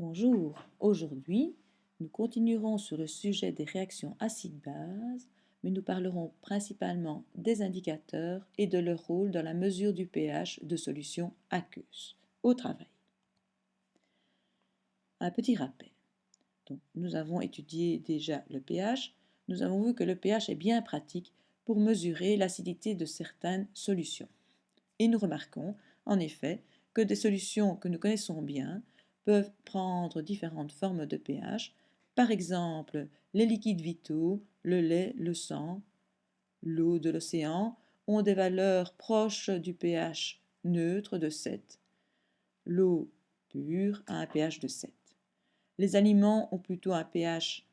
Bonjour, aujourd'hui nous continuerons sur le sujet des réactions acide-base, mais nous parlerons principalement des indicateurs et de leur rôle dans la mesure du pH de solutions aqueuses au travail. Un petit rappel. Donc, nous avons étudié déjà le pH, nous avons vu que le pH est bien pratique pour mesurer l'acidité de certaines solutions. Et nous remarquons, en effet, que des solutions que nous connaissons bien peuvent prendre différentes formes de pH, par exemple les liquides vitaux, le lait, le sang, l'eau de l'océan ont des valeurs proches du pH neutre de 7. L'eau pure a un pH de 7. Les aliments ont plutôt un pH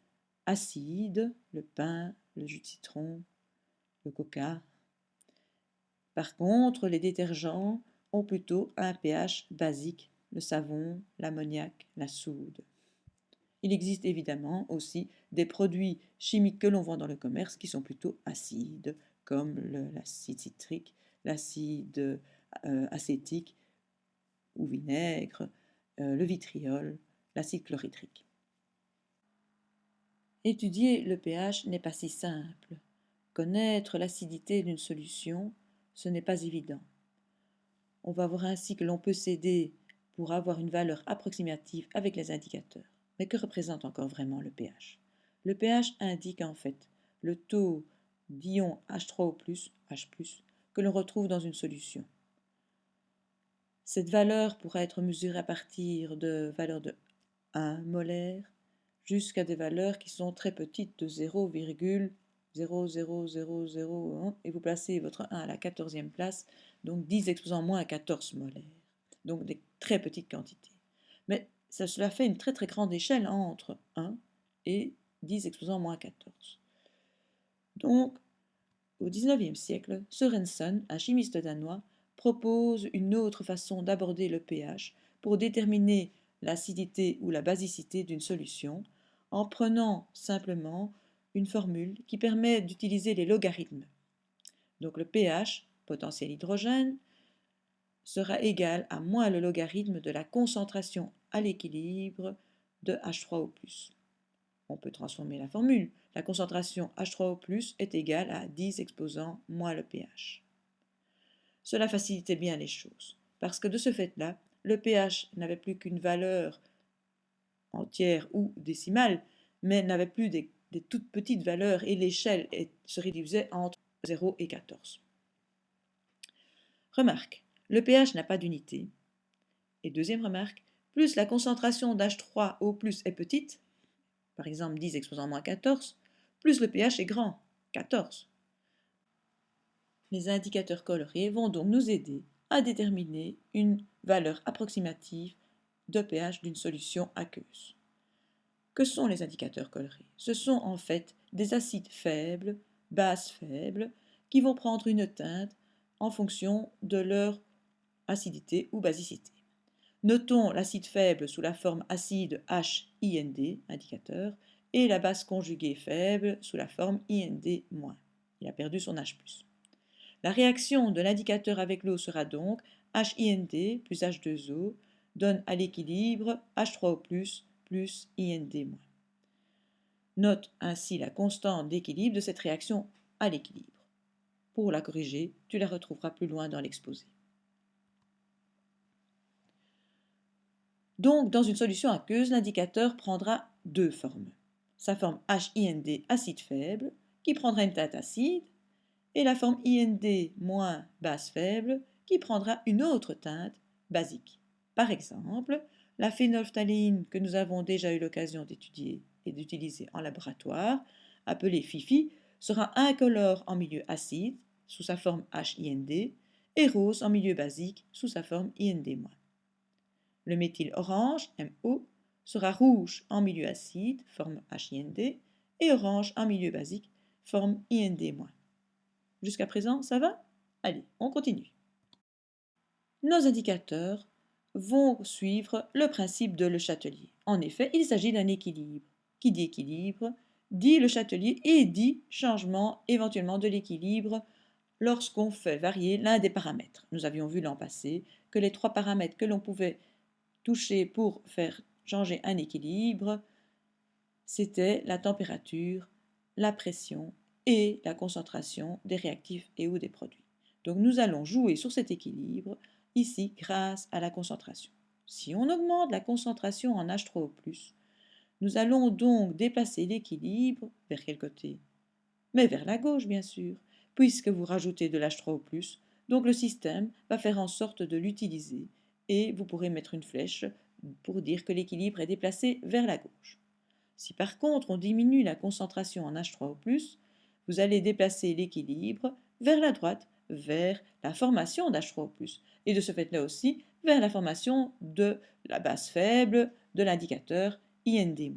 acide, le pain, le jus de citron, le coca. Par contre, les détergents ont plutôt un pH basique, le savon, l'ammoniac, la soude. Il existe évidemment aussi des produits chimiques que l'on vend dans le commerce qui sont plutôt acides, comme l'acide citrique, l'acide acétique ou vinaigre, le vitriol, l'acide chlorhydrique. Étudier le pH n'est pas si simple. Connaître l'acidité d'une solution, ce n'est pas évident. On va voir ainsi que l'on peut s'aider pour avoir une valeur approximative avec les indicateurs. Mais que représente encore vraiment le pH? Le pH indique en fait le taux d'ion H3O+, H+, que l'on retrouve dans une solution. Cette valeur pourra être mesurée à partir de valeurs de 1 molaire jusqu'à des valeurs qui sont très petites de 0,00001 et vous placez votre 1 à la 14e place, donc 10 exposant moins 14 molaires, donc des très petites quantités. Mais cela fait une très très grande échelle entre 1 et 10 exposant moins 14. Donc, au XIXe siècle, Sørensen, un chimiste danois, propose une autre façon d'aborder le pH pour déterminer l'acidité ou la basicité d'une solution en prenant simplement une formule qui permet d'utiliser les logarithmes. Donc le pH, potentiel hydrogène, sera égal à moins le logarithme de la concentration à l'équilibre de H3O+. On peut transformer la formule. La concentration H3O+, est égale à 10 exposant moins le pH. Cela facilitait bien les choses, parce que de ce fait-là, le pH n'avait plus qu'une valeur entière ou décimale, mais n'avait plus des toutes petites valeurs et l'échelle se réduisait entre 0 et 14. Remarque, le pH n'a pas d'unité. Et deuxième remarque, plus la concentration d'H3O+ est petite, par exemple 10 exposant moins 14, plus le pH est grand, 14. Les indicateurs colorés vont donc nous aider à déterminer une valeur approximative de pH d'une solution aqueuse. Que sont les indicateurs colorés? Ce sont en fait des acides faibles, bases faibles, qui vont prendre une teinte en fonction de leur acidité ou basicité. Notons l'acide faible sous la forme acide HIND, indicateur, et la base conjuguée faible sous la forme IND-. Il a perdu son H+. La réaction de l'indicateur avec l'eau sera donc HIND plus H2O donne à l'équilibre H3O+, plus IND-. Note ainsi la constante d'équilibre de cette réaction à l'équilibre. Pour la corriger, tu la retrouveras plus loin dans l'exposé. Donc, dans une solution aqueuse, l'indicateur prendra deux formes. Sa forme HIND acide faible, qui prendra une teinte acide, et la forme IND moins base faible, qui prendra une autre teinte basique. Par exemple, la phénylphtaléine que nous avons déjà eu l'occasion d'étudier et d'utiliser en laboratoire, appelée FIFI, sera incolore en milieu acide, sous sa forme HIND, et rose en milieu basique, sous sa forme IND-. Le méthyle orange, MO, sera rouge en milieu acide, forme HIND, et orange en milieu basique, forme IND-. Jusqu'à présent, ça va? Allez, on continue. Nos indicateurs vont suivre le principe de Le Chatelier. En effet, il s'agit d'un équilibre. Qui dit équilibre dit Le Chatelier et dit changement éventuellement de l'équilibre lorsqu'on fait varier l'un des paramètres. Nous avions vu l'an passé que les trois paramètres que l'on pouvait toucher pour faire changer un équilibre, c'était la température, la pression et la concentration des réactifs et ou des produits. Donc nous allons jouer sur cet équilibre ici grâce à la concentration. Si on augmente la concentration en H3O+, nous allons donc déplacer l'équilibre vers quel côté? Mais vers la gauche bien sûr, puisque vous rajoutez de l'H3O+, donc le système va faire en sorte de l'utiliser et vous pourrez mettre une flèche pour dire que l'équilibre est déplacé vers la gauche. Si par contre on diminue la concentration en H3O+, vous allez déplacer l'équilibre vers la droite, vers la formation d'H3O+, et de ce fait-là aussi vers la formation de la base faible de l'indicateur IND-.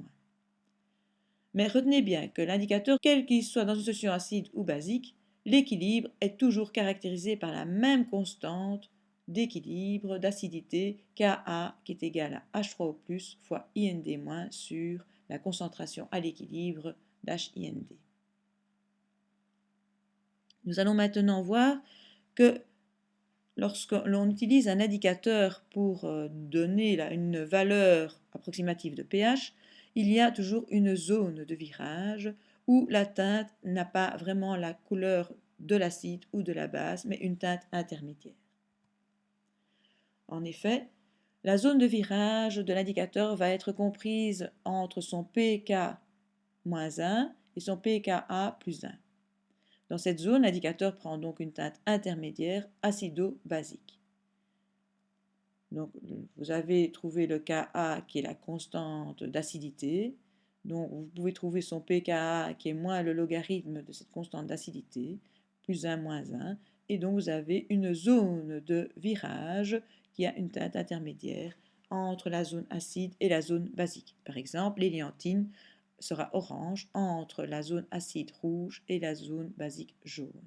Mais retenez bien que l'indicateur, quel qu'il soit dans une solution acide ou basique, l'équilibre est toujours caractérisé par la même constante d'équilibre d'acidité Ka qui est égale à H3O+ fois IND- sur la concentration à l'équilibre d'HIND. Nous allons maintenant voir que lorsque l'on utilise un indicateur pour donner une valeur approximative de pH, il y a toujours une zone de virage où la teinte n'a pas vraiment la couleur de l'acide ou de la base, mais une teinte intermédiaire. En effet, la zone de virage de l'indicateur va être comprise entre son pK-1 et son pKa+1. Dans cette zone, l'indicateur prend donc une teinte intermédiaire acido-basique. Donc, vous avez trouvé le Ka qui est la constante d'acidité. Donc, vous pouvez trouver son pKa qui est moins le logarithme de cette constante d'acidité, plus 1, moins 1. Et donc, vous avez une zone de virage qui a une teinte intermédiaire entre la zone acide et la zone basique. Par exemple, l'héliantine sera orange entre la zone acide rouge et la zone basique jaune.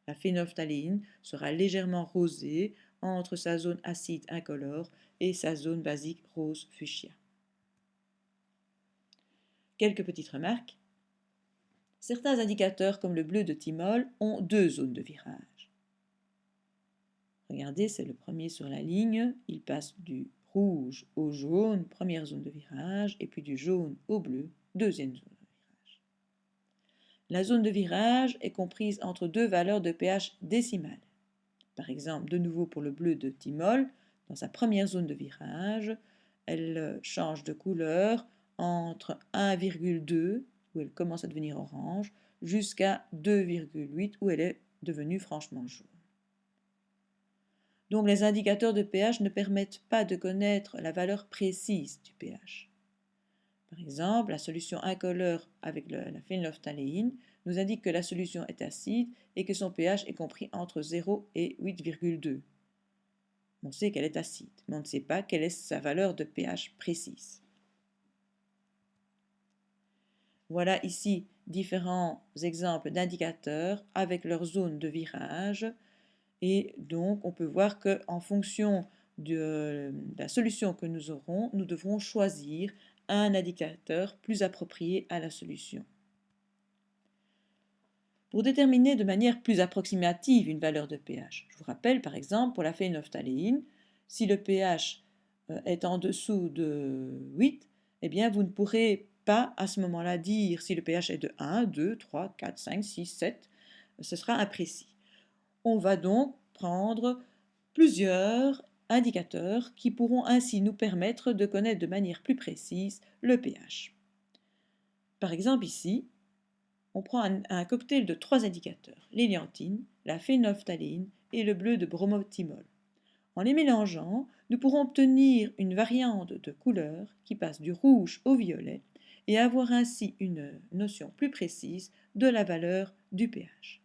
La phénylphtaléine sera légèrement rosée entre sa zone acide incolore et sa zone basique rose fuchsia. Quelques petites remarques. Certains indicateurs comme le bleu de thymol ont deux zones de virage. Regardez, c'est le premier sur la ligne, il passe du rouge au jaune, première zone de virage, et puis du jaune au bleu, deuxième zone de virage. La zone de virage est comprise entre deux valeurs de pH décimales. Par exemple, de nouveau pour le bleu de thymol, dans sa première zone de virage, elle change de couleur entre 1,2, où elle commence à devenir orange, jusqu'à 2,8, où elle est devenue franchement jaune. Donc les indicateurs de pH ne permettent pas de connaître la valeur précise du pH. Par exemple, la solution incolore avec la phénylphtaléine nous indique que la solution est acide et que son pH est compris entre 0 et 8,2. On sait qu'elle est acide, mais on ne sait pas quelle est sa valeur de pH précise. Voilà ici différents exemples d'indicateurs avec leur zone de virage. Et donc, on peut voir qu'en fonction de la solution que nous aurons, nous devrons choisir un indicateur plus approprié à la solution. Pour déterminer de manière plus approximative une valeur de pH, je vous rappelle par exemple pour la phénylphtaléine, si le pH est en dessous de 8, eh bien vous ne pourrez pas à ce moment-là dire si le pH est de 1, 2, 3, 4, 5, 6, 7, ce sera imprécis. On va donc prendre plusieurs indicateurs qui pourront ainsi nous permettre de connaître de manière plus précise le pH. Par exemple ici, on prend un cocktail de trois indicateurs, l'héliantine, la phénylphtaléine et le bleu de bromothymol. En les mélangeant, nous pourrons obtenir une variante de couleur qui passe du rouge au violet et avoir ainsi une notion plus précise de la valeur du pH.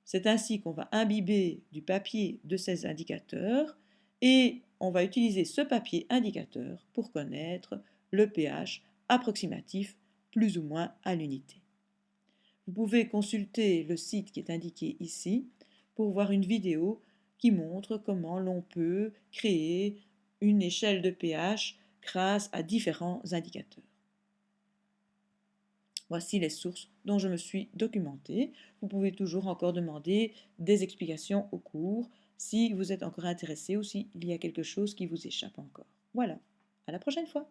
C'est ainsi qu'on va imbiber du papier de ces indicateurs et on va utiliser ce papier indicateur pour connaître le pH approximatif plus ou moins à l'unité. Vous pouvez consulter le site qui est indiqué ici pour voir une vidéo qui montre comment l'on peut créer une échelle de pH grâce à différents indicateurs. Voici les sources dont je me suis documentée. Vous pouvez toujours encore demander des explications au cours si vous êtes encore intéressé ou s'il y a quelque chose qui vous échappe encore. Voilà. À la prochaine fois.